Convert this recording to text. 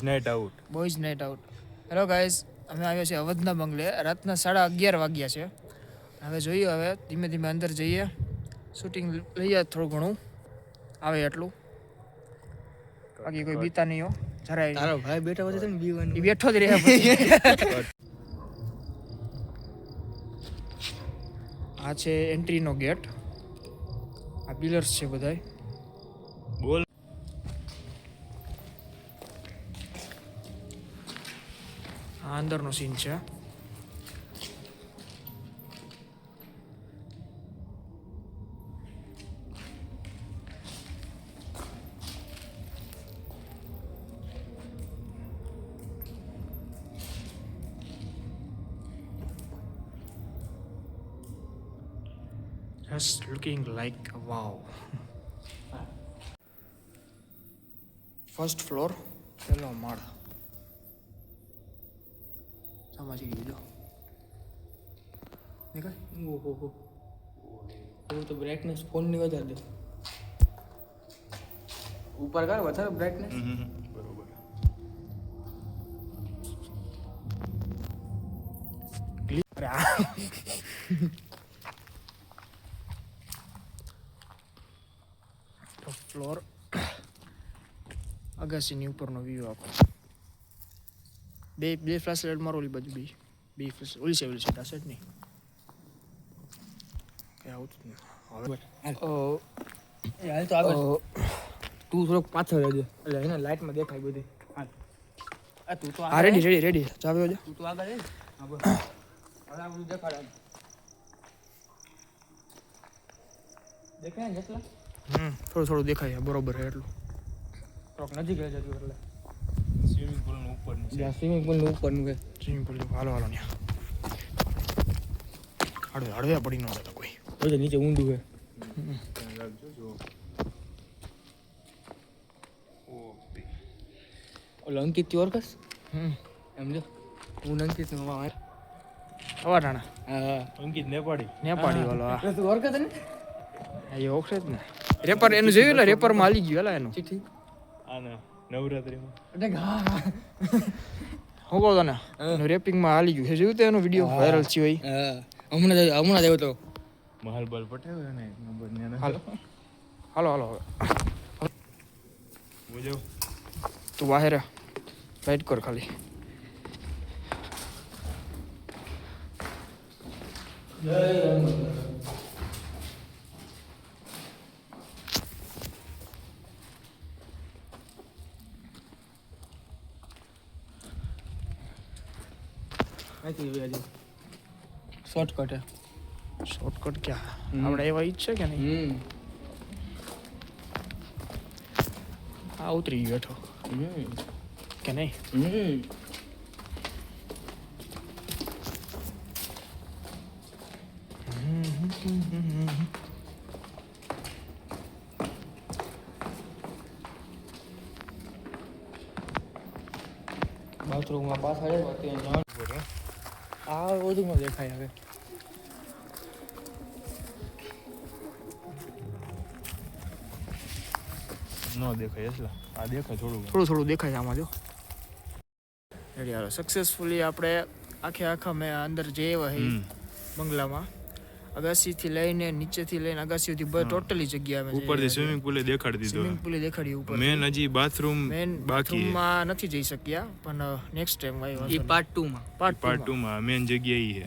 Night out. Boys night out. Hello guys, અમે આવ્યા છીએ અવધના બંગલે. રાતના 11:30 વાગ્યા છે. હવે જોઈએ, હવે ધીમે ધીમે અંદર જઈએ, શૂટિંગ લઈએ થોડું ઘણું આવે એટલું, બાકી કોઈ બીતા નહીં હો જરાય. તારો ભાઈ બેઠો હતો ને બીવાનું એ બેઠો જ રહે પછી. આ છે એન્ટ્રીનો ગેટ. આ પિલર્સ છે બધાય. બોલ. આ અંદરનો સીન છે. Just looking like wow. First floor, પહેલો માળ. સામાજિક લીધો દેખાય. ઓહો હું તો બ્રાઇટનેસ ફોનની વધારે દે ઉપર કર વધારે બ્રાઇટનેસ. બરોબર. ફ્લોર, અગાસીની ઉપરનો વ્યૂ આખો. બે ફ્લેશ લાઇટ મારો ઓલી બાજુ, બે ફ્લેશ ઓલી સાઈડ આ સાઈડ નહીં કે આવતું નહીં. એ હાલ તો આગળ તું થોડોક પાછળ રહેજે એટલે એને લાઇટમાં દેખાય બધી. હાલ આ તું તો હા રેડી ચાવ્યો છે. તું તો આગળ રહે. હા બસ હવે આ બધું દેખાડ. દેખાય ને જેટલા થોડું દેખાય બરોબર છે એટલું. થોડોક નજીક રહે જતું એટલે સ્વિમિંગ પુલ નું ઉપર ની જ્યાં સ્વિમિંગ પુલનું ઉપરનું કે સ્વિમિંગ પુલ હાલો ત્યાં હળવે પડી ન રહેતો કોઈ. બધે નીચે ઊંડું છે. ધ્યાન રાખજો જો. ઓકે. ઓલો અંકિત થી ઓળખસ હમ એમ જો હું અંકિતનો મામા. અવાટાણા હા અંકિત નેપાળી. નેપાળી વાળો. આ તું ઓળખે ને એ ઓળખે જ ને. રેપર એનું જોયું ને, રેપરમાં હાલી ગયું એલા એનું. ચીઠી આના નવરાત્રીમાં એટલે હા હું કહું તને એનું રેપિંગમાં હાલી ગયું છે. જોયું તો એનો વિડીયો વાયરલ થયો હોય. હમણાં જ આવ્યો તો મહાલ બાલ પટાવ્યો ને એક નંબર ને હાલો હવે બોજો. તું બહાર રાઈડ કર ખાલી. શોર્ટકટ શોર્ટકટ ક્યાં આપણે એવા ઈચ્છે કે નહીં. આ ઉતરી ગયો બેઠો કે નહીં. બાથરૂમમાં પાછળ આ બધું દેખાય હવે. ન દેખાય એટલા. આ દેખાય થોડું દેખાય આમાં જો. રેડી હાલો સક્સેસફુલી આપણે આખા મેં અંદર જઈ આવ્યા બંગલામાં. અગાસીથી લઈને નીચેથી લઈને અગાસી સુધી બધે ટોટલી જગ્યા અમે ઉપરથી સ્વિમિંગ પુલે દેખાડી દીધો. સ્વિમિંગ પુલે દેખાડી ઉપર. મેન હજી બાથરૂમ બાકી બાથરૂમમાં નથી જઈ શક્યા પણ નેક્સ્ટ ટાઈમ એ પાર્ટ 2 માં પાર્ટ 2 માં મેન જગ્યા ઈ છે.